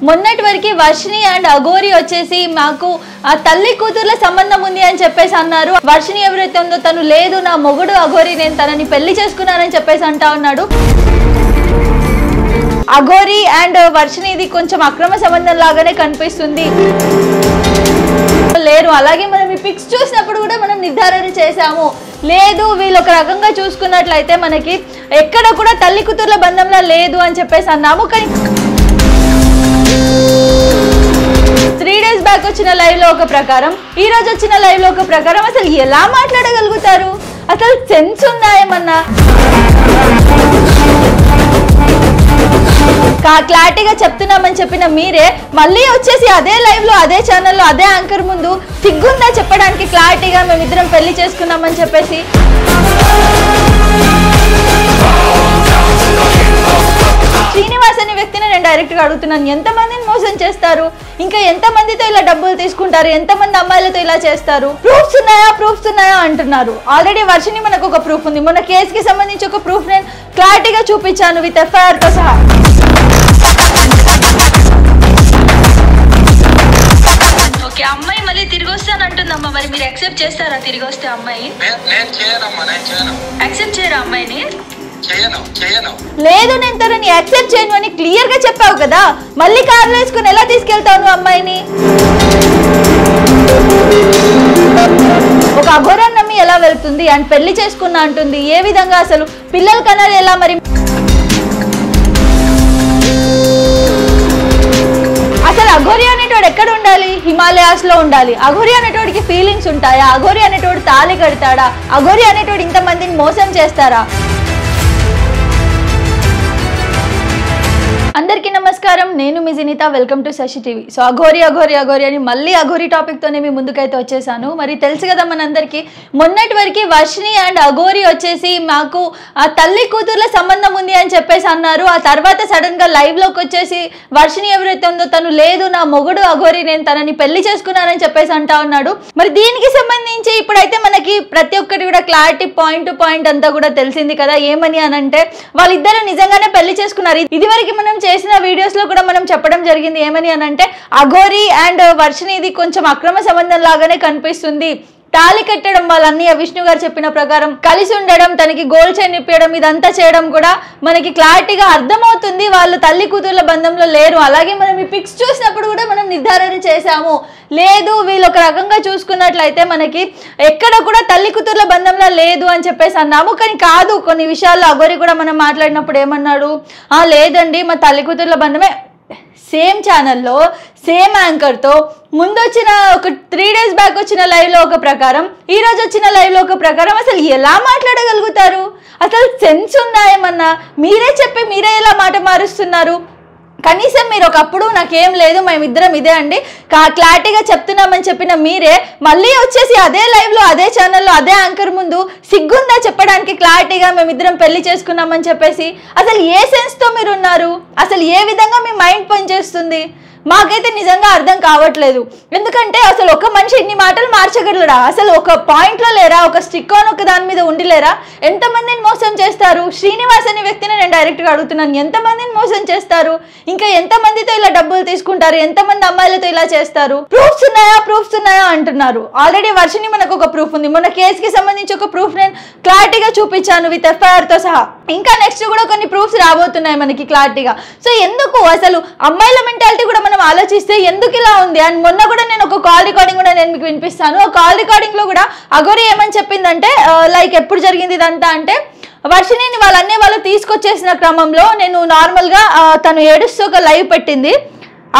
మొన్నటి వరకు వర్షిని అండ్ అఘోరి వచ్చేసి మాకు ఆ తల్లి కూతుర్ల సంబంధం ఉంది అని చెప్పేసి అన్నారు. వర్షిని ఎవరైతే ఉందో తను లేదు, నా మొగుడు అఘోరి, నేను తనని పెళ్లి చేసుకున్నానని చెప్పేసి అంటా ఉన్నాడు. అఘోరి అండ్ వర్షిని ఇది కొంచెం అక్రమ సంబంధం లాగానే కనిపిస్తుంది. లేరు. అలాగే మనం ఈ పిక్స్ చూసినప్పుడు కూడా మనం నిర్ధారణ చేసాము, లేదు వీళ్ళు ఒక రకంగా చూసుకున్నట్లయితే మనకి ఎక్కడ కూడా తల్లి కూతుర్ల బంధంలో లేదు అని చెప్పేసి అన్నాము. కానీ 3 days బ్యాక్ వచ్చిన లైవ్ లో ఒక ప్రకారం, ఈ రోజు వచ్చిన లైవ్ లో ఒక ప్రకారం అసలు ఎలా మాట్లాడగలుగుతారు? అసలు సెన్స్ ఉందా ఏమన్నా? క్లారిటీగా చెప్తున్నామని చెప్పిన మీరే మళ్ళీ వచ్చేసి అదే లైవ్ లో అదే ఛానల్లో అదే యాంకర్ ముందు సిగ్గుందా చెప్పడానికి క్లారిటీగా మేమిద్దరం పెళ్లి చేసుకున్నామని చెప్పేసి. శ్రీనివాస్ అనే వ్యక్తిని నేను డైరెక్ట్ గా అడుగుతున్నాను, ఎంతమందిని మోసం చేస్తారు? ఇంకా ఎంతమందితో ఇలా డబ్బులు తీసుకుంటారు? ఎంతమంది అమ్మాయిలతో ఇలా చేస్తారు? ప్రూఫ్స్ ఉన్నాయా అంటున్నారు. ఆల్రెడీ వర్షిని మనకు ఒక ప్రూఫ్ ఉంది. మన కేసుకి సంబంధించి ఒక ప్రూఫ్ నేను క్లారిటీగా చూపించాను విత్ ఎఫ్ఐఆర్ తో సహా. ఓకే, అమ్మాయి మళ్ళీ తిరిగి వస్తానంటుందమ్మా, మరి మీరు యాక్సెప్ట్ చేస్తారా? తిరిగి వస్తే అమ్మాయి యాక్సెప్ట్ చేయరా? అమ్మాయిని లేదు, నేను తనని యాక్సెప్ట్ చేయను అని క్లియర్ గా చెప్పావు కదా, మళ్ళీ కార్లో వేసుకుని ఎలా తీసుకెళ్తావు అమ్మాయిని? ఒక అఘోరాన్ని నమ్మి ఎలా వెళ్తుంది అండ్ పెళ్లి చేసుకున్నా అంటుంది? ఏ విధంగా అసలు పిల్లలు కనాలి ఎలా? మరి అసలు అఘోరి అనేటోడు ఎక్కడ ఉండాలి? హిమాలయాస్ లో ఉండాలి. అఘోరి అనేటోడికి ఫీలింగ్స్ ఉంటాయా? అఘోరి అనేటోడు తాళి కడతాడా? అఘోరి అనేటోడు ఇంతమందిని మోసం చేస్తారా? అందరికీ నమస్కారం, నేను మీ Jinitha, welcome to Sashi TV. So aghori అని మళ్ళీ అఘోరి టాపిక్ తోనే మీ ముందుకైతే వచ్చేసాను. మరి తెలుసు కదా మనందరికీ, మొన్నటి వరకు వర్షిని అండ్ అఘోరి వచ్చేసి మాకు ఆ తల్లి కూతుర్ల సంబంధం ఉంది అని చెప్పేసి అన్నారు. ఆ తర్వాత సడన్ గా లైవ్ లోకి వచ్చేసి వర్షిని ఎవరైతే ఉందో తను లేదు, నా మొగుడు అఘోరి, నేను తనని పెళ్లి చేసుకున్నానని చెప్పేసి అంటా ఉన్నాడు. మరి దీనికి సంబంధించి ఇప్పుడైతే మనకి ప్రతి ఒక్కటి కూడా క్లారిటీ పాయింట్ టు పాయింట్ అంతా కూడా తెలిసింది కదా. ఏమని అనంటే వాళ్ళిద్దరు నిజంగానే పెళ్లి చేసుకున్నారు. ఇదివరకు మనం చేసిన వీడియోస్ లో కూడా మనం చెప్పడం జరిగింది. ఏమని అనంటే అఘోరి అండ్ వర్షిని ఇది కొంచెం అక్రమ సంబంధం లాగానే కనిపిస్తుంది. తాళి కట్టడం, వాళ్ళ అన్నయ్య విష్ణు గారు చెప్పిన ప్రకారం కలిసి ఉండడం, తనకి గోల్డ్ చైన్ ఇప్పించడం, ఇదంతా చేయడం కూడా మనకి క్లారిటీగా అర్థమవుతుంది వాళ్ళు తల్లి కూతుర్ల బంధంలో లేరు. అలాగే మనం ఈ పిక్స్ చూసినప్పుడు కూడా మనం నిర్ధారణ చేసాము, లేదు వీళ్ళు ఒక రకంగా చూసుకున్నట్లయితే మనకి ఎక్కడ కూడా తల్లి కూతుర్ల బంధంలో లేదు అని చెప్పేసి అన్నాము. కానీ కాదు, కొన్ని విషయాల్లో అఘోరి కూడా మనం మాట్లాడినప్పుడు ఏమన్నాడు, లేదండి మా తల్లి కూతుర్ల బంధమే. సేమ్ ఛానల్లో సేమ్ యాంకర్తో ముందు వచ్చిన ఒక 3 days బ్యాక్ వచ్చిన లైవ్ లో ఒక ప్రకారం, ఈ రోజు వచ్చిన లైవ్ లో ఒక ప్రకారం అసలు ఎలా మాట్లాడగలుగుతారు? అసలు సెన్స్ ఉందా ఏమన్నా? మీరే చెప్పి మీరే ఎలా మాట మారుస్తున్నారు? కనీసం మీరు ఒకప్పుడు నాకేం లేదు, మేమిద్దరం ఇదే అండి క్లారిటీగా చెప్తున్నామని చెప్పిన మీరే మళ్ళీ వచ్చేసి అదే లైవ్ లో అదే ఛానల్లో అదే యాంకర్ ముందు సిగ్గుందా చెప్పడానికి క్లారిటీగా మేమిద్దరం పెళ్లి చేసుకున్నామని చెప్పేసి? అసలు ఏ సెన్స్ తో మీరు ఉన్నారు? అసలు ఏ విధంగా మీ మైండ్ పనిచేస్తుంది? మాకైతే నిజంగా అర్థం కావట్లేదు. ఎందుకంటే అసలు ఒక మనిషి ఇన్ని మాటలు మార్చగలరా? అసలు ఒక పాయింట్లో లేరా? ఒక స్టిక్ ఆన్ ఒక దాని మీద ఉండిలేరా? ఎంతమందిని మోసం చేస్తారు? శ్రీనివాస్ అనే వ్యక్తిని నేను డైరెక్ట్గా అడుగుతున్నాను, ఎంతమందిని మోసం చేస్తారు? ఇంకా ఎంతమందితో ఇలా డబ్బులు తీసుకుంటారు? ఎంతమంది అమ్మాయిలతో ఇలా చేస్తారు? ప్రూఫ్స్ ఉన్నాయా అంటున్నారు. ఆల్రెడీ వర్షిని మనకు ఒక ప్రూఫ్ ఉంది. మన కేసుకి సంబంధించి ఒక ప్రూఫ్ నేను క్లారిటీగా చూపించాను విత్ ఎఫ్ఐఆర్ తో సహా. ఇంకా నెక్స్ట్ కూడా కొన్ని ప్రూఫ్స్ రాబోతున్నాయి మనకి క్లారిటీగా. సో ఎందుకు అసలు అమ్మాయిల మెంటాలిటీ కూడా మనం ఆలోచిస్తే ఎందుకు ఇలా ఉంది? అండ్ మొన్న కూడా నేను ఒక కాల్ రికార్డింగ్ కూడా నేను మీకు వినిపిస్తాను. ఆ కాల్ రికార్డింగ్ లో కూడా అఘోరి ఏమని చెప్పిందంటే, లైక్ ఎప్పుడు జరిగింది ఇదంతా అంటే, వర్షిని వాళ్ళ అన్నయ్య వాళ్ళు తీసుకొచ్చేసిన క్రమంలో నేను నార్మల్గా తను ఏడుస్తూ ఒక లైవ్ పెట్టింది.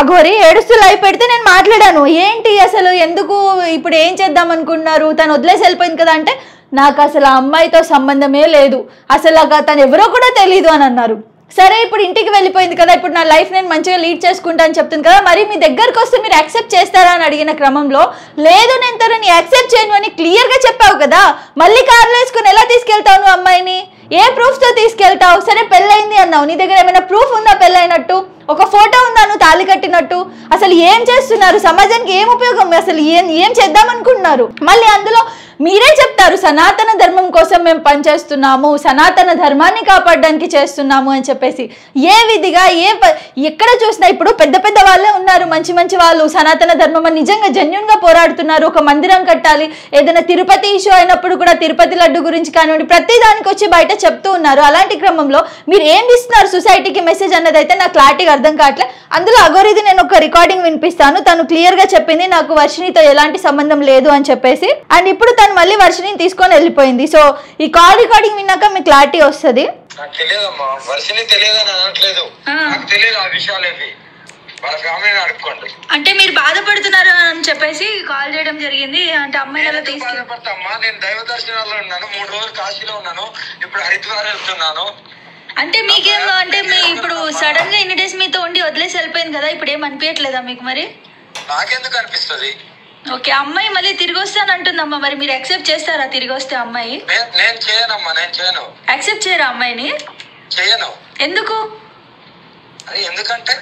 అఘోరి ఏడుస్తూ లైవ్ పెడితే నేను మాట్లాడాను, ఏంటి అసలు ఎందుకు ఇప్పుడు ఏం చేద్దాం అనుకుంటున్నారు, తను వదిలేసి వెళ్ళిపోయింది కదా అంటే, నాకు అసలు ఆ అమ్మాయితో సంబంధమే లేదు, అసలు తను ఎవరో కూడా తెలీదు అని అన్నారు. సరే ఇప్పుడు ఇంటికి వెళ్ళిపోయింది కదా, ఇప్పుడు నా లైఫ్ నేను మంచిగా లీడ్ చేసుకుంటా అని చెప్తుంది కదా, మరి మీ దగ్గరకు వస్తే మీరు యాక్సెప్ట్ చేస్తారా అని అడిగిన క్రమంలో, లేదు నేను తనని యాక్సెప్ట్ చేయను అని క్లియర్ గా చెప్పావు కదా, మళ్ళీ కార్లో వేసుకుని ఎలా తీసుకెళ్తావు అమ్మాయిని? ఏ ప్రూఫ్ తో తీసుకెళ్తావు? సరే పెళ్ళైంది అన్నావు, నీ దగ్గర ఏమైనా ప్రూఫ్ ఉందా పెళ్ళైనట్టు? ఒక ఫోటో ఉందా నువ్వు తాళి కట్టినట్టు? అసలు ఏం చేస్తున్నారు? సమాజానికి ఏం ఉపయోగం? అసలు ఏం చేద్దాం అనుకుంటున్నారు? మళ్ళీ అందులో మీరే చెప్తారు సనాతన ధర్మం కోసం మేము పనిచేస్తున్నాము, సనాతన ధర్మాన్ని కాపాడడానికి చేస్తున్నాము అని చెప్పేసి. ఏ విధిగా ఎక్కడ చూసినా ఇప్పుడు పెద్ద పెద్ద వాళ్ళే ఉన్నారు, మంచి మంచి వాళ్ళు సనాతన ధర్మం అని నిజంగా జెన్యూన్ గా పోరాడుతున్నారు. ఒక మందిరం కట్టాలి, ఏదైనా తిరుపతి ఇష్యూ అయినప్పుడు కూడా తిరుపతి లడ్డు గురించి కానివ్వండి ప్రతి దానికి వచ్చి బయట చెప్తూ ఉన్నారు. అలాంటి క్రమంలో మీరు ఏం ఇస్తున్నారు సొసైటీకి మెసేజ్ అన్నది అయితే నాకు క్లారిటీగా అర్థం కావట్లేదు. అందులో అఘోరిది నేను ఒక రికార్డింగ్ వినిపిస్తాను. తను క్లియర్ గా చెప్పింది నాకు వర్షినితో ఎలాంటి సంబంధం లేదు అని చెప్పేసి. అండ్ ఇప్పుడు తను మళ్ళీ వర్షిని తీసుకొని వెళ్ళిపోయింది. సో ఈ కాల్ రికార్డింగ్ విన్నాక మీకు క్లారిటీ వస్తుంది. అంటే మీరు బాధపడుతున్నారు అని చెప్పేసి కాల్ చేయడం జరిగింది. అంటే అమ్మాయి ఎలా తీసుకెళ్ళమ్మా, నేను దైవ దర్శనాల్లో ఉన్నాను, 3 రోజులు కాశీలో ఉన్నాను, ఇప్పుడు హరిద్వార్ వెళ్తున్నాను. అంటే మీకేం అంటే మీ ఇప్పుడు సడన్ గా ఇన్ని డేస్ మీతో ఉండి వదిలేసి వెళ్ళిపోయింది కదా, ఇప్పుడు ఏం అనిపించట్లేదా మీకు? మరి నాకెందుకు అనిపిస్తుంది? ఓకే, అమ్మాయి మళ్ళీ తిరిగి వస్తాను అంటుందమ్మా, మరి మీరు యాక్సెప్ట్ చేస్తారా? తిరిగి వస్తే అమ్మాయి నేను చేయనమ్మా, నేను చేయను. యాక్సెప్ట్ చేయరా అమ్మాయిని? చేయను. ఎందుకు? ఎందుకంటే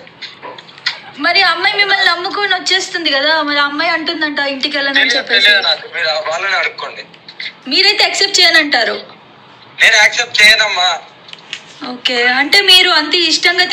మరి అమ్మాయి మిమ్మల్ని నమ్ముకొని వచ్చేస్తుంది కదా, మరి అమ్మాయి అంటుందంట ఇంటికి వెళ్ళనని చెప్పేసి. వాళ్ళని అడుక్కోండి. మీరైతే యాక్సెప్ట్ చేయనంటారు? నేను యాక్సెప్ట్ చేయనమ్మా. ఓకే, అంటే మీరు అంత ఇష్టంగా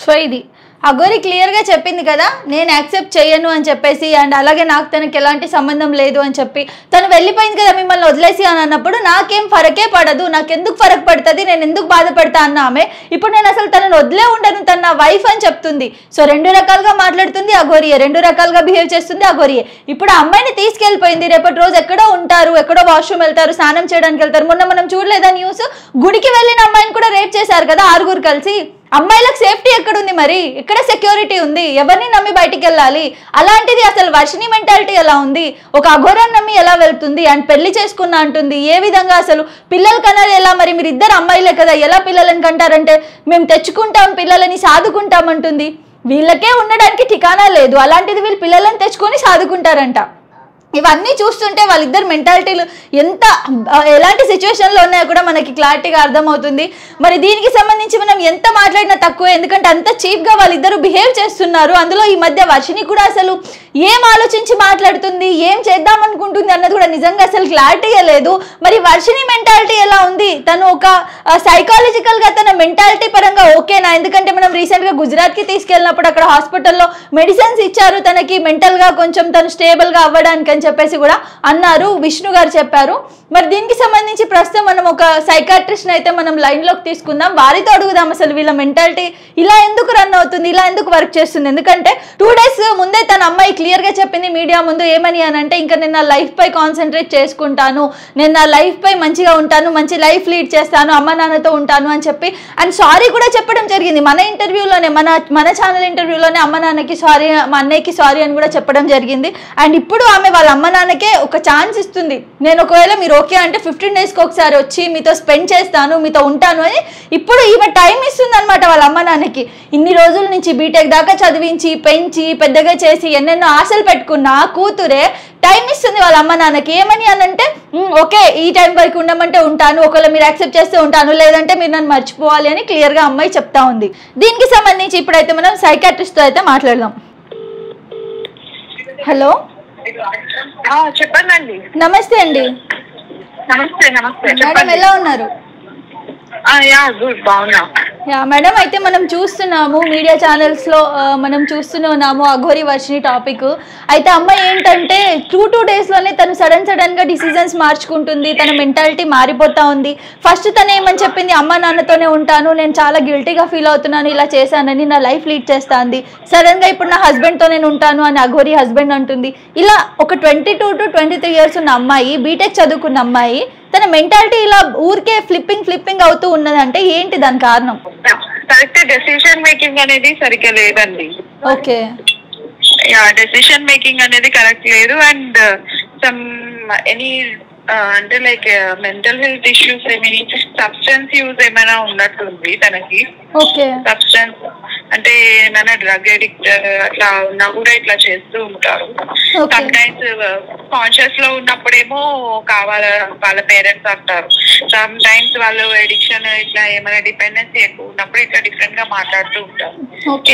సో ఇది అఘోరి క్లియర్గా చెప్పింది కదా, నేను యాక్సెప్ట్ చేయను అని చెప్పేసి. అండ్ అలాగే నాకు తనకి ఎలాంటి సంబంధం లేదు అని చెప్పి తను వెళ్ళిపోయింది కదా మిమ్మల్ని వదిలేసి అని అన్నప్పుడు నాకేం ఫరకే పడదు, నాకెందుకు ఫరక్ పడుతుంది, నేను ఎందుకు బాధపడతా అన్న ఆమె ఇప్పుడు నేను అసలు తనను వదిలే ఉండను, తన నా వైఫ్ అని చెప్తుంది. సో 2 రకాలుగా మాట్లాడుతుంది అఘోరియే, 2 రకాలుగా బిహేవ్ చేస్తుంది అఘోరియే. ఇప్పుడు ఆ అమ్మాయిని తీసుకెళ్ళిపోయింది, రేపటి రోజు ఎక్కడో ఉంటారు, ఎక్కడో వాష్రూమ్ వెళ్తారు, స్నానం చేయడానికి వెళ్తారు. మొన్న మనం చూడలేదా న్యూస్, గుడికి వెళ్ళిన అమ్మాయిని కూడా రేప్ చేశారు కదా 6 కలిసి. అమ్మాయిలకు సేఫ్టీ ఎక్కడుంది? మరి ఎక్కడ సెక్యూరిటీ ఉంది? ఎవరిని నమ్మి బయటికి వెళ్ళాలి? అలాంటిది అసలు వర్షిని మెంటాలిటీ ఎలా ఉంది? ఒక అఘోరాన్ని నమ్మి ఎలా వెళ్తుంది? అండ్ పెళ్లి చేసుకున్నా అంటుంది. ఏ విధంగా అసలు పిల్లలు కనాలి ఎలా? మరి మీరు 2 అమ్మాయిలే కదా, ఎలా పిల్లలని కంటారంటే మేము తెచ్చుకుంటాం పిల్లలని సాదుకుంటాం అంటుంది. వీళ్ళకే ఉండడానికి ఠికానా లేదు, అలాంటిది వీళ్ళు పిల్లలని తెచ్చుకొని సాదుకుంటారంట. ఇవన్నీ చూస్తుంటే వాళ్ళిద్దరు మెంటాలిటీలు ఎంత ఎలాంటి సిచ్యువేషన్లో ఉన్నాయో కూడా మనకి క్లారిటీగా అర్థమవుతుంది. మరి దీనికి సంబంధించి మనం ఎంత మాట్లాడినా తక్కువే, ఎందుకంటే అంత చీప్గా వాళ్ళిద్దరు బిహేవ్ చేస్తున్నారు. అందులో ఈ మధ్య వర్షిని కూడా అసలు ఏం ఆలోచించి మాట్లాడుతుంది, ఏం చేద్దాం అనుకుంటుంది అన్నది కూడా నిజంగా అసలు క్లారిటీగా లేదు. మరి వర్షిని మెంటాలిటీ ఎలా ఉంది? తను ఒక సైకాలజికల్గా తన మెంటాలిటీ పరంగా ఓకేనా? ఎందుకంటే మనం రీసెంట్గా గుజరాత్కి తీసుకెళ్ళినప్పుడు అక్కడ హాస్పిటల్లో మెడిసిన్స్ ఇచ్చారు తనకి మెంటల్గా కొంచెం తను స్టేబుల్గా అవ్వడానికి అని చెప్పేసి కూడా అన్నారు, విష్ణు గారు చెప్పారు. మరి దీనికి సంబంధించి ప్రస్తుతం మనం ఒక సైకాట్రిస్ట్ అయితే మనం లైన్లోకి తీసుకుందాం, వారితో అడుగుదాం అసలు వీళ్ళ మెంటాలిటీ ఇలా ఎందుకు రన్ అవుతుంది, ఇలా ఎందుకు వర్క్ చేస్తుంది. ఎందుకంటే 2 డేస్ ముందే తన అమ్మాయి క్లియర్గా చెప్పింది మీడియా ముందు, ఏమని అని అంటే ఇంకా నేను నా లైఫ్ పై కాన్సన్ట్రేట్ చేసుకుంటాను, నేను నా లైఫ్ పై మంచిగా ఉంటాను, మంచి లైఫ్ లీడ్ చేస్తాను, అమ్మ నాన్నతో ఉంటాను అని చెప్పి అండ్ సారీ కూడా చెప్పడం జరిగింది. మన ఇంటర్వ్యూలోనే మన ఛానల్ ఇంటర్వ్యూలోనే అమ్మ నాన్నకి సారీ, మా అన్నయ్యకి సారీ అని కూడా చెప్పడం జరిగింది. అండ్ ఇప్పుడు ఆమె వాళ్ళ అమ్మ నాన్నకే ఒక ఛాన్స్ ఇస్తుంది, నేను ఒకవేళ మీరు ఓకే అంటే 15 డేస్కి ఒకసారి వచ్చి మీతో స్పెండ్ చేస్తాను, మీతో ఉంటాను అని ఇప్పుడు ఈమె టైం ఇస్తుంది అనమాట వాళ్ళ అమ్మ నాన్నకి. ఇన్ని రోజుల నుంచి బీటెక్ దాకా చదివించి పెంచి పెద్దగా చేసి ఎన్నెన్నో ఆశలు పెట్టుకున్న కూతురే టైం ఇస్తుంది వాళ్ళ అమ్మ నాన్నకి. ఏమని అనంటే ఓకే ఈ టైం వరకు ఉండమంటే ఉంటాను, ఒకవేళ మీరు యాక్సెప్ట్ చేస్తే ఉంటాను, లేదంటే మీరు నన్ను మర్చిపోవాలి అని క్లియర్గా అమ్మాయి చెప్తా ఉంది. దీనికి సంబంధించి ఇప్పుడైతే మనం సైకాట్రిస్ట్తో అయితే మాట్లాడదాం. హలో చెప్పండి. నమస్తే అండి. నమస్తే. నమస్తే మేడం, ఎలా ఉన్నారు? మేడం, అయితే మనం చూస్తున్నాము మీడియా ఛానల్స్ లో మనం చూస్తూనే ఉన్నాము అఘోరి వర్షిని టాపిక్. అయితే అమ్మాయి ఏంటంటే 2 డేస్ లోనే తను సడన్ గా డిసిజన్స్ మార్చుకుంటుంది, తన మెంటాలిటీ మారిపోతా ఉంది. ఫస్ట్ తను ఏమని చెప్పింది, అమ్మ నాన్నతోనే ఉంటాను, నేను చాలా గిల్టీగా ఫీల్ అవుతున్నాను, ఇలా చేశానని, నా లైఫ్ లీడ్ చేస్తాంది. సడన్ గా ఇప్పుడు నా హస్బెండ్ తో నేను ఉంటాను అని అఘోరి హస్బెండ్ అంటుంది. ఇలా ఒక 22 to 23 years ఉన్న అమ్మాయి, బీటెక్ చదువుకున్న అమ్మాయి, తన మెంటాలిటీ ఇలా ఊరికే ఫ్లిప్పింగ్ అవుతూ ఉన్నదంటే ఏంటి దాని కారణం? కరెక్ట్ డెసిషన్ మేకింగ్ అనేది సరిగ్గా లేదండి. ఓకే, డెసిషన్ మేకింగ్ అనేది కరెక్ట్ లేదు. అండ్ సమ్ ఎనీ అంటే లైక్ మెంటల్ హెల్త్ ఇష్యూస్ ఏమైనా, సబ్స్టెన్స్ యూజ్ ఏమైనా ఉన్నట్టుంది తనకి. ఓకే, సబ్స్టెన్స్ అంటే ఏమైనా డ్రగ్ అడిక్ట్ అట్లా ఉన్నా కూడా ఇట్లా చేస్తూ ఉంటారు. సమ్ టైమ్స్ కాన్షియస్ లో ఉన్నప్పుడేమో వాళ్ళ పేరెంట్స్ అంటారు, సమ్ టైమ్స్ వాళ్ళు అడిక్షన్ ఇట్లా ఏమైనా డిపెండెన్సీ ఎక్కువ ఉన్నప్పుడు ఇట్లా డిఫరెంట్ గా మాట్లాడుతూ ఉంటారు.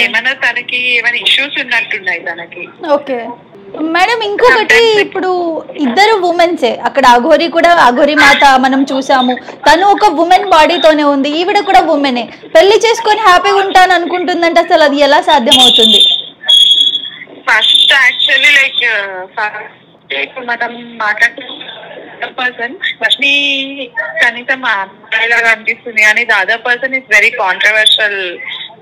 ఏమైనా తనకి ఏమైనా ఇష్యూస్ ఉన్నట్టున్నాయి తనకి. ఓకే, మేడం ఇంకొకటి, ఇప్పుడు ఇద్దరు ఉమెన్సే అక్కడ, అఘోరి కూడా అఘోరి మాత మనం చూసాము, తను ఒక ఉమెన్ బాడీతోనే ఉంది, ఈవిడ కూడా ఉమెనే, పెళ్లి చేసుకొని హ్యాపీగా ఉంటాను అనుకుంటుందంటే అసలు అది ఎలా సాధ్యం అవుతుంది? ఫస్ట్ యాక్చువల్లీ లైక్ మనం మాట్లాడుతున్న పర్సన్ ఫస్ట్ కనీసం అమ్మాయిలాగా అనిపిస్తుంది కానీ the other person is very controversial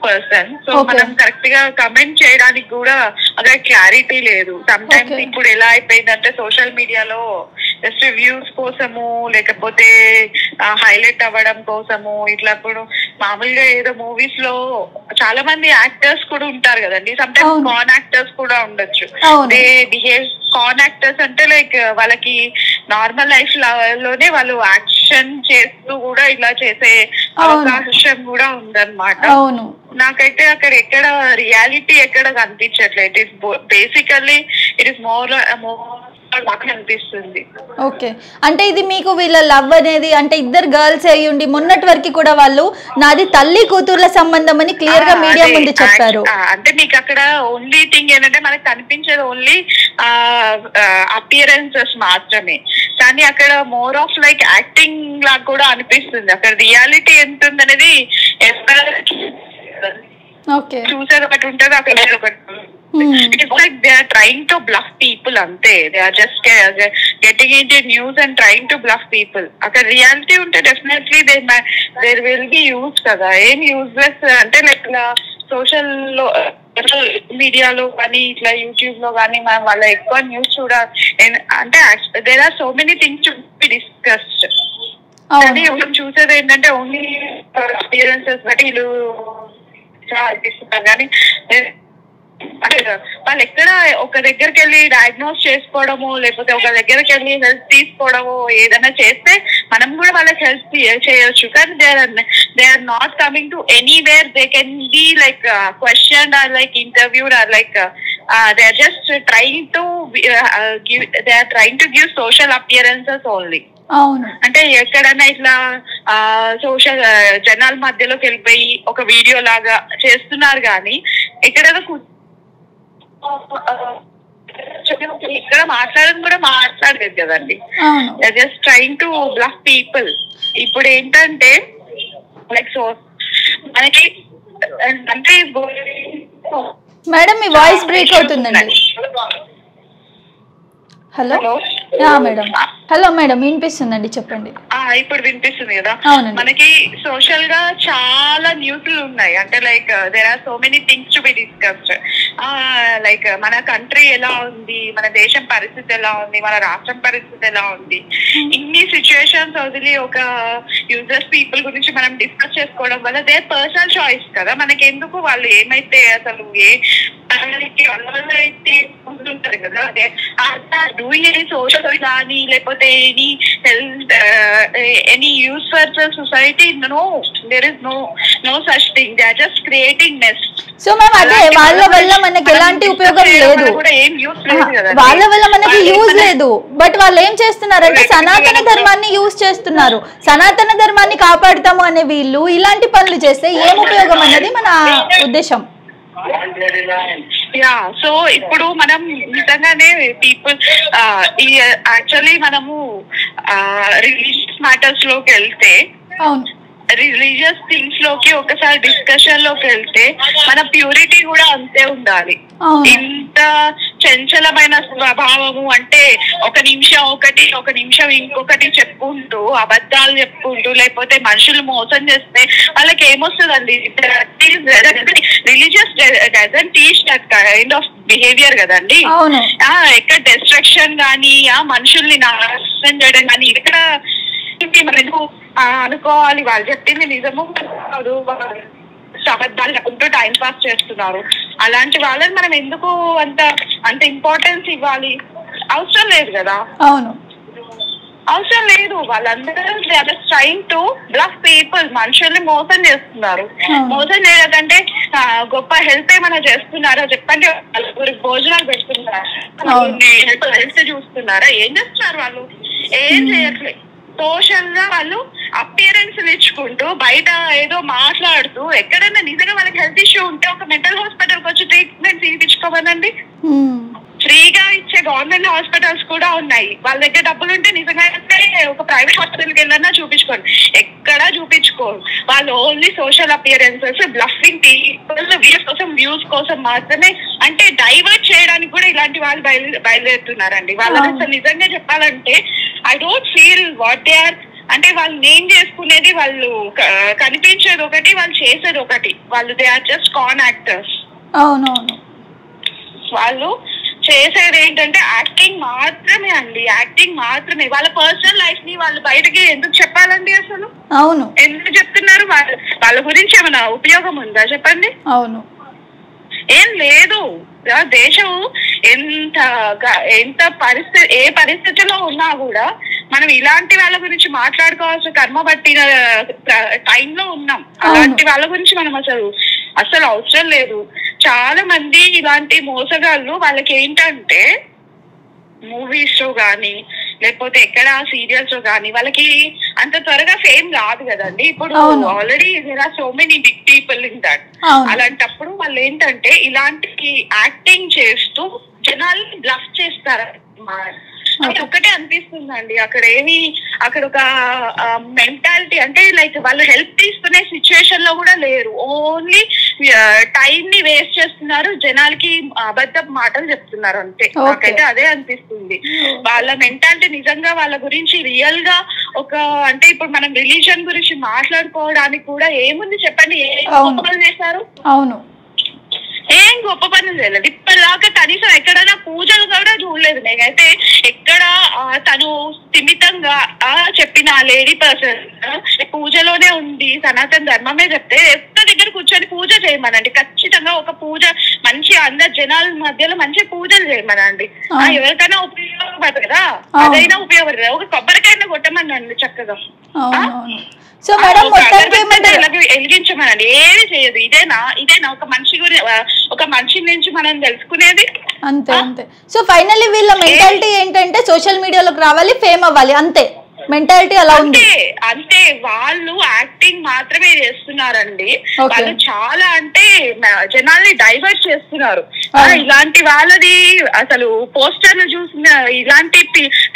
person. So మనం కరెక్ట్ గా కమెంట్ చేయడానికి కూడా అక్కడ క్లారిటీ లేదు. సమ్ టైమ్స్ ఇప్పుడు ఎలా అయిపోయిందంటే సోషల్ మీడియాలో జస్ట్ వ్యూస్ కోసము లేకపోతే హైలైట్ అవ్వడం కోసము ఇట్లా ఇప్పుడు మామూలుగా ఏదో మూవీస్ లో చాలా మంది యాక్టర్స్ కూడా ఉంటారు కదండి, సమ్ టైమ్స్ కాన్ యాక్టర్స్ కూడా ఉండొచ్చు. దే బిహేవ్ కాన్ యాక్టర్స్ అంటే లైక్ వాళ్ళకి నార్మల్ లైఫ్ లోనే వాళ్ళు యాక్షన్ చేస్తూ కూడా ఇలా చేసే అవకాశం కూడా ఉందన్నమాట. నాకైతే అక్కడ ఎక్కడ రియాలిటీ ఎక్కడ కనిపించట్లేదు. It is basically it is more అనిపిస్తుంది. ఓకే, అంటే ఇది మీకు వీళ్ళ లవ్ అనేది అంటే ఇద్దరు గర్ల్స్ అయ్యి ఉండి మొన్నటి వరకు కూడా వాళ్ళు నాది తల్లి కూతుర్ల సంబంధం అని క్లియర్ గా మీడియా ముందు చెప్పారు. అంటే మీకు అక్కడ ఓన్లీ థింగ్ ఏంటంటే మనకు కనిపించేది ఓన్లీ అపియరెన్సెస్ మాత్రమే, కానీ అక్కడ మోర్ ఆఫ్ లైక్ యాక్టింగ్ లాగా కూడా అనిపిస్తుంది. అక్కడ రియాలిటీ ఎంత ఉంది అనేది చూసేది ఒకటి ఉంటుంది, అక్కడ ఒకటి. It's like they are trying to bluff people ante. They are just getting into news and trying to bluff people. Agar reality unte definitely there will be use kada. Em useless ante like social media lo gaani itla YouTube lo gaani man valla ekko news chuda ante there are so many things to be discussed. Kani మనం చూసేది ఏంటంటే only appearances బట్టి ఇల్లు కానీ వాళ్ళు ఎక్కడ ఒక దగ్గరికి వెళ్ళి డయాగ్నోస్ చేసుకోవడము లేకపోతే ఒక దగ్గరికి వెళ్ళి హెల్ప్ తీసుకోవడము ఏదైనా చేస్తే మనం కూడా వాళ్ళకి హెల్ప్ చేయొచ్చు. కానీ they are not coming to anywhere. They can be like question or like interviewed or like they are just trying to give social appearances only. అంటే ఎక్కడైనా ఇట్లా సోషల్ జనాల మధ్యలోకి వెళ్ళిపోయి ఒక వీడియో లాగా చేస్తున్నారు కానీ ఎక్కడైనా ఇక్కడ మాట్లాడడం కూడా మాట్లాడలేదు కదండి. Just trying to bluff people. ఇప్పుడు ఏంటంటే లైక్ సో మనకి అంటే మేడం మీ వాయిస్ బ్రేక్ అవుతుందండి. Hello madam. హలో మేడం వినిపిస్తుందండి, చెప్పండి. ఇప్పుడు వినిపిస్తుంది కదా. మనకి సోషల్ గా చాలా న్యూస్లు ఉన్నాయి. అంటే like there are so many things to be discussed. Like మన కంట్రీ ఎలా ఉంది, మన దేశం పరిస్థితి ఎలా ఉంది, మన రాష్ట్రం పరిస్థితి ఎలా ఉంది, ఇన్ని సిచ్యువేషన్స్ వదిలి ఒక యూజర్స్ పీపుల్ గురించి మనం డిస్కస్ చేసుకోవడం వల్ల దే పర్సనల్ చాయిస్ కదా. మనకి ఎందుకు వాళ్ళు ఏమైతే అసలు ఉంటది కదా డూయింగ్ ఎనీ సోషల్ కానీ లేకపోతే any health any use for the society. No, there is no such thing. They are just creating mess. So ma'am అదే వాళ్ళ వల్ల మనకి ఎలాంటి ఉపయోగం లేదు, వాళ్ళ వల్ల మనకి యూజ్ లేదు. బట్ వాళ్ళు ఏం చేస్తున్నారంటే సనాతన ధర్మాన్ని యూజ్ చేస్తున్నారు. సనాతన ధర్మాన్ని కాపాడుతాము అనే వీళ్ళు ఇలాంటి పనులు చేస్తే ఏం ఉపయోగం అన్నది మన ఉద్దేశం. యా, సో ఇప్పుడు మనం నిజంగానే పీపుల్ యాక్చువల్లీ మనము రిలీజియస్ మ్యాటర్స్ లోకి వెళ్తే, రిలీజియస్ థింగ్స్ లోకి ఒకసారి డిస్కషన్ లోకి వెళ్తే మన ప్యూరిటీ కూడా అంతే ఉండాలి. ఇంత చంచలమైన స్వభావము అంటే ఒక నిమిషం ఇంకొకటి చెప్పుకుంటూ అబద్ధాలు చెప్పుకుంటూ లేకపోతే మనుషులు మోసం చేస్తే వాళ్ళకి ఏమొస్తుందండి? Religious doesn't teach that kind of behaviour కదండి. ఎక్కడ డిస్ట్రక్షన్ కానీ మనుషుల్ని నాశనం చేయడం కానీ ఇక్కడ మనం ఎందుకు అనుకోవాలి? వాళ్ళు చెప్పింది నిజము కాదు, అబద్ధాలు చెప్పుకుంటూ టైం పాస్ చేస్తున్నారు. అలాంటి వాళ్ళని మనం ఎందుకు అంత ఇంపార్టెన్స్ ఇవ్వాలి? అవసరం లేదు కదా. అవసరం లేదు. వాళ్ళందరూ ట్రైంగ్ టు బ్లఫ్ పీపుల్. మనుషుల్ని మోసం చేస్తున్నారు. మోసం చేయకంటే గొప్ప హెల్ప్ ఏమైనా చేస్తున్నారా చెప్పండి? వాళ్ళకి భోజనాలు పెడుతున్నారా? హెల్త్ చూస్తున్నారా? ఏం చేస్తున్నారు వాళ్ళు? ఏం చేయట్లేదు. సోషల్ గా వాళ్ళు అపియరెన్స్ ఇచ్చుకుంటూ బయట ఏదో మాట్లాడుతూ ఎక్కడైనా నిజంగా వాళ్ళకి హెల్త్ ఇష్యూ ఉంటే ఒక మెంటల్ హాస్పిటల్కి వచ్చి ట్రీట్మెంట్ తీపించుకోమనండి. ఫ్రీగా ఇచ్చే గవర్నమెంట్ హాస్పిటల్స్ కూడా ఉన్నాయి. వాళ్ళ దగ్గర డబ్బులు ఉంటే నిజంగా ఒక ప్రైవేట్ హాస్పిటల్కి వెళ్ళినా చూపించుకోండి, ఎక్కడా చూపించుకోరు. వాళ్ళు only social appearances, bluffing people, views కోసం మాత్రమే, అంటే డైవర్ట్ చేయడానికి కూడా ఇలాంటి వాళ్ళు బయలుదేరుతున్నారండి. వాళ్ళని అసలు నిజంగా చెప్పాలంటే I don't feel what they are. అంటే వాళ్ళు నేమ్ చేసుకునేది, వాళ్ళు కనిపించేది ఒకటి, వాళ్ళు చేసేది ఒకటి. వాళ్ళు they are just con actors. అవునవును, వాళ్ళు చేసేది ఏంటంటే యాక్టింగ్ మాత్రమే అండి, యాక్టింగ్ మాత్రమే. వాళ్ళ పర్సనల్ లైఫ్ ని వాళ్ళు బయటకి ఎందుకు చెప్పాలండి అసలు? అవును, ఎందుకు చెప్తున్నారు? వాళ్ళ గురించి ఏమైనా ఉపయోగం ఉందా చెప్పండి? అవును, ఏం లేదు. దేశం ఎంత పరిస్థితి, ఏ పరిస్థితిలో ఉన్నా కూడా మనం ఇలాంటి వాళ్ళ గురించి మాట్లాడుకోవాల్సిన కర్మ పట్టిన టైంలో ఉన్నాం. అలాంటి వాళ్ళ గురించి మనం అసలు అవసరం లేదు. చాలా మంది ఇలాంటి మోసగాళ్ళు, వాళ్ళకి ఏంటంటే మూవీస్ లో గానీ లేకపోతే ఎక్కడ సీరియల్స్ లో గానీ వాళ్ళకి అంత త్వరగా ఫేమ్ రాదు కదండి. ఇప్పుడు already there are so many big people in that. అలాంటప్పుడు వాళ్ళు ఏంటంటే ఇలాంటి యాక్టింగ్ చేస్తూ జనాల్ని బ్లఫ్ చేస్తారు. అది ఒక్కటే అనిపిస్తుందండి. అక్కడ ఒక మెంటాలిటీ, అంటే లైక్ వాళ్ళు హెల్ప్ తీసుకునే సిచ్యువేషన్ లో కూడా లేరు. ఓన్లీ టైం ని వేస్ట్ చేస్తున్నారు, జనాలకి అబద్ధపు మాటలు చెప్తున్నారు అంతే. నాకైతే అదే అనిపిస్తుంది. వాళ్ళ మెంటాలిటీ నిజంగా వాళ్ళ గురించి రియల్ గా అంటే ఇప్పుడు మనం రిలీజన్ గురించి మాట్లాడుకోవడానికి కూడా ఏముంది చెప్పండి? ఏం గొప్ప పనులు చేశారు? అవును, ఏం గొప్ప పనులు చేయలేదు. ఇప్పటిదాకా కనీసం ఎక్కడైనా పూజలు కూడా చూడలేదు నేనైతే. ఎక్కడ తను స్థిమితంగా చెప్పిన లేడీ పర్సన్ పూజలోనే ఉంది, సనాతన ధర్మమే చెప్తే ఎంత దగ్గర కూర్చొని పూజ చేయమనండి. ఖచ్చితంగా ఒక పూజ మంచి అందరు జనాల మధ్యలో మంచి పూజలు చేయమనండి. ఎవరికైనా ఉపయోగపడదు కదా, అదైనా ఉపయోగపడదు. ఒక కొబ్బరికాయన కొట్టమనండి చక్కగా. సో మేడం వెలిగించమనండి. ఏది చేయదు. ఇదేనా ఒక మనిషి నుంచి మనం తెలుసుకునేది అంతే అంతే. సో ఫైనల్లీ వీళ్ళ మెంటాలిటీ ఏంటంటే సోషల్ మీడియాలోకి రావాలి, ఫేమ్ అవ్వాలి, అంతే మెంటాలిటీ అలా ఉంది. అంతే. వాళ్ళు యాక్టింగ్ మాత్రమే చేస్తున్నారండి. వాళ్ళు చాలా అంటే జనాల్ని డైవర్ట్ చేస్తున్నారు. ఇలాంటి వాళ్ళది అసలు పోస్టర్లు చూసిన ఇలాంటి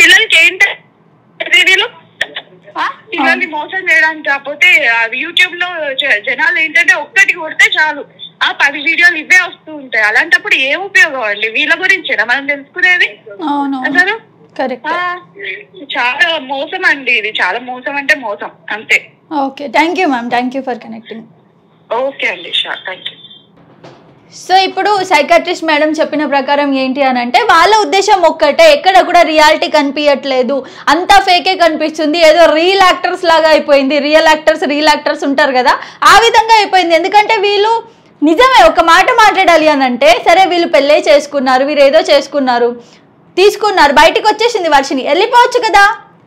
పిల్లలకి ఏంటంటే వీళ్ళు పిల్లల్ని మోసం చేయడానికి కాకపోతే యూట్యూబ్ లో జనాలు ఏంటంటే ఒక్కటి కొడితే చాలు 10 వీడియోలు ఇవే వస్తూ ఉంటాయి. అలాంటప్పుడు ఏం ఉపయోగం అండి? వీళ్ళ గురించేనా మనం తెలుసుకునేది? అసలు చాలా మోసం అండి ఇది. చాలా మోసం అంటే మోసం అంతే. Okay, thank you ma'am, thank you for connecting. Okay అండి, షూర్, థ్యాంక్ యూ. సో ఇప్పుడు సైకాట్రిస్ట్ మేడం చెప్పిన ప్రకారం ఏంటి అని అంటే వాళ్ళ ఉద్దేశం ఒక్కటే, ఎక్కడ కూడా రియాలిటీ కనిపించట్లేదు, అంతా ఫేకే కనిపిస్తుంది, ఏదో రియల్ యాక్టర్స్ లాగా అయిపోయింది. రియల్ యాక్టర్స్ ఉంటారు కదా, ఆ విధంగా అయిపోయింది. ఎందుకంటే వీళ్ళు నిజమే ఒక మాట మాట్లాడాలి అని అంటే, సరే వీళ్ళు పెళ్ళే చేసుకున్నారు, వీరు ఏదో తీసుకున్నారు, బయటకు వచ్చేసింది వర్షిని, వెళ్ళిపోవచ్చు కదా.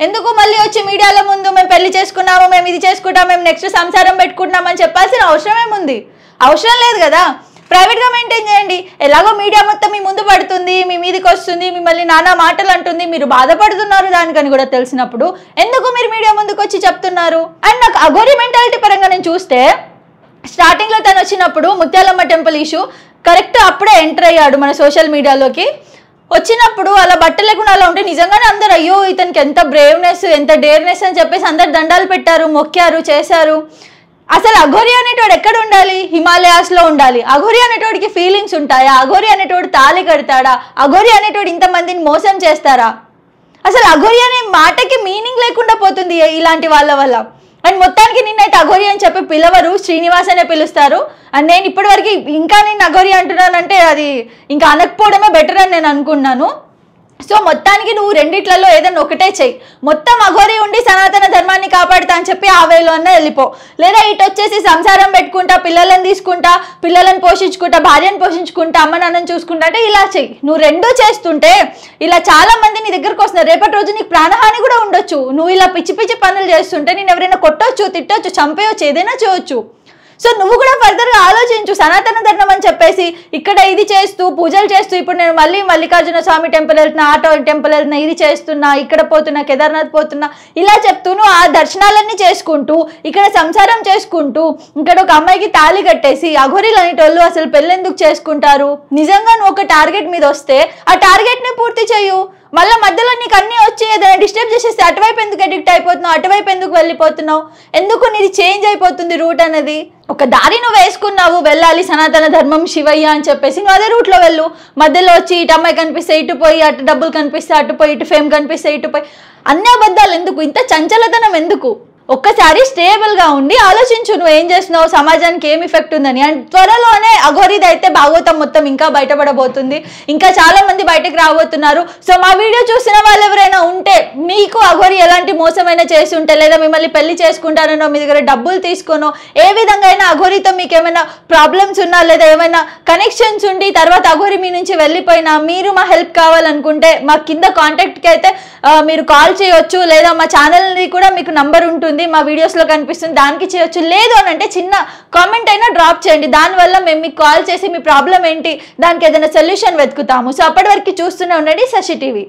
ఎందుకు మళ్ళీ వచ్చి మీడియాలో ముందు మేము పెళ్లి చేసుకున్నాము, మేము ఇది చేసుకుంటాం, మేము నెక్స్ట్ సంసారం పెట్టుకుంటున్నాం అని చెప్పాల్సిన అవసరం ఏముంది? అవసరం లేదు కదా. ప్రైవేట్గా మెయింటైన్ చేయండి. ఎలాగో మీడియా మొత్తం మీ ముందు పడుతుంది, మీ మీదకి వస్తుంది, మిమ్మల్ని నానా మాటలు అంటుంది, మీరు బాధపడుతున్నారు దానికని కూడా తెలిసినప్పుడు ఎందుకు మీరు మీడియా ముందుకు వచ్చి చెప్తున్నారు? అండ్ నాకు అఘోరి మెంటాలిటీ పరంగా నేను చూస్తే స్టార్టింగ్లో తను వచ్చినప్పుడు ముత్యాలమ్మ టెంపుల్ ఇష్యూ కరెక్ట్ అప్పుడే ఎంటర్ అయ్యాడు మన సోషల్ మీడియాలోకి. వచ్చినప్పుడు అలా బట్టలు లేకుండా అలా ఉంటే నిజంగానే అందరు అయ్యో ఇతనికి ఎంత బ్రేవ్నెస్, ఎంత డేర్నెస్ అని చెప్పేసి అందరు దండాలు పెట్టారు, మొక్కారు, చేశారు. అసలు అఘోరి అనేటోడు ఎక్కడ ఉండాలి? హిమాలయాస్లో ఉండాలి. అఘోరి అనేటోడికి ఫీలింగ్స్ ఉంటాయా? అఘోరి అనేటోడు తాళి కడతాడా? అఘోరి అనేటోడు ఇంతమందిని మోసం చేస్తారా? అసలు అఘోరి అనే మాటకి మీనింగ్ లేకుండా పోతుంది ఇలాంటి వాళ్ళ వల్ల. అండ్ మొత్తానికి నిన్నైతే అఘోరి అని చెప్పి పిలవరు, శ్రీనివాస్ అనే పిలుస్తారు. అండ్ నేను ఇప్పటివరకు ఇంకా నేను అఘోరి అంటున్నానంటే అది ఇంకా అనకపోవడమే బెటర్ అని నేను అనుకున్నాను. సో మొత్తానికి నువ్వు రెండిట్లలో ఏదైనా ఒకటే చెయ్యి. మొత్తం అఘోరి ఉండి సనాతన ధర్మాన్ని కాపాడుతా అని చెప్పి ఆ వేలో అన్న వెళ్ళిపో, లేదా ఇటు వచ్చేసి సంసారం పెట్టుకుంటా, పిల్లలను తీసుకుంటా, పిల్లలను పోషించుకుంటా, భార్యను పోషించుకుంటా, అమ్మ నాన్నని చూసుకుంటా అంటే ఇలా చెయ్యి. నువ్వు రెండూ చేస్తుంటే ఇలా చాలా మంది నీ దగ్గరకు వస్తున్నారు. రేపటి రోజు నీకు ప్రాణహాని కూడా ఉండొచ్చు. నువ్వు ఇలా పిచ్చి పిచ్చి పనులు చేస్తుంటే నేను ఎవరైనా కొట్టొచ్చు, తిట్టొచ్చు, చంపేయచ్చు, ఏదైనా చేయొచ్చు. సో నువ్వు కూడా ఫర్దర్ గా ఆలోచించు. సనాతన ధర్మం అని చెప్పేసి ఇక్కడ ఇది చేస్తూ పూజలు చేస్తూ, ఇప్పుడు నేను మళ్ళీ మల్లికార్జున స్వామి టెంపుల్ వెళ్తున్నా, ఆటో టెంపుల్ వెళ్తున్నా, ఇది చేస్తున్నా, ఇక్కడ పోతున్నా, కేదార్నాథ్ పోతున్నా, ఇలా చెప్తూను ఆ దర్శనాలన్నీ చేసుకుంటూ ఇక్కడ సంసారం చేసుకుంటూ ఇక్కడ ఒక అమ్మాయికి తాళి కట్టేసి అఘోరీలు అనేటోళ్ళు అసలు పెళ్ళెందుకు చేసుకుంటారు? నిజంగా నువ్వు ఒక టార్గెట్ మీద వస్తే ఆ టార్గెట్ ని పూర్తి చేయు. మళ్ళీ మధ్యలో నీకు అన్నీ వచ్చి ఏదైనా డిస్టర్బ్ చేసేస్తే అటువైపు ఎందుకు అడిక్ట్ అయిపోతున్నావు, అటువైపు ఎందుకు వెళ్ళిపోతున్నావు, ఎందుకు నీది చేంజ్ అయిపోతుంది రూట్ అనేది? ఒక దారి నువ్వు వేసుకున్నావు, వెళ్ళాలి సనాతన ధర్మం శివయ్య అని చెప్పేసి, నువ్వు అదే రూట్లో వెళ్ళు. మధ్యలో వచ్చి ఇటు అమ్మాయి కనిపిస్తే ఇటు పోయి, అటు డబ్బులు కనిపిస్తే అటు పోయి, ఇటు ఫేమ్ కనిపిస్తే ఇటు పోయి, అన్ని అబద్ధాలు ఎందుకు? ఇంత చంచలతనం ఎందుకు? ఒక్కసారి స్టేబుల్ గా ఉండి ఆలోచించు నువ్వు ఏం చేస్తున్నావు, సమాజానికి ఏం ఎఫెక్ట్ ఉందని. అండ్ త్వరలోనే అఘోరీది అయితే భాగవతం మొత్తం ఇంకా బయటపడబోతుంది, ఇంకా చాలా మంది బయటకు రాబోతున్నారు. సో మా వీడియో చూసిన వాళ్ళు ఎవరైనా ఉంటే, మీకు అఘోరి ఎలాంటి మోసమైనా చేసి ఉంటే, లేదా మిమ్మల్ని పెళ్లి చేసుకుంటానో మీ దగ్గర డబ్బులు తీసుకోనో, ఏ విధంగా అయినా అఘోరితో మీకు ఏమైనా ప్రాబ్లమ్స్ ఉన్నా, లేదా ఏమైనా కనెక్షన్స్ ఉండి తర్వాత అఘోరి మీ నుంచి వెళ్ళిపోయినా, మీరు మా హెల్ప్ కావాలనుకుంటే మా కింద కాంటాక్ట్కి అయితే మీరు కాల్ చేయొచ్చు, లేదా మా ఛానల్ని కూడా మీకు నంబర్ ఉంటుంది, మా వీడియోస్ లో కనిపిస్తుంది, దానికి చేయొచ్చు. లేదు అని అంటే చిన్న కామెంట్ అయినా డ్రాప్ చేయండి, దానివల్ల మేము మీకు కాల్ చేసి మీ ప్రాబ్లం ఏంటి దానికి ఏదైనా సొల్యూషన్ వెతుకుతాము. సో అప్పటి వరకు చూస్తూనే ఉండండి శశి టీవీ.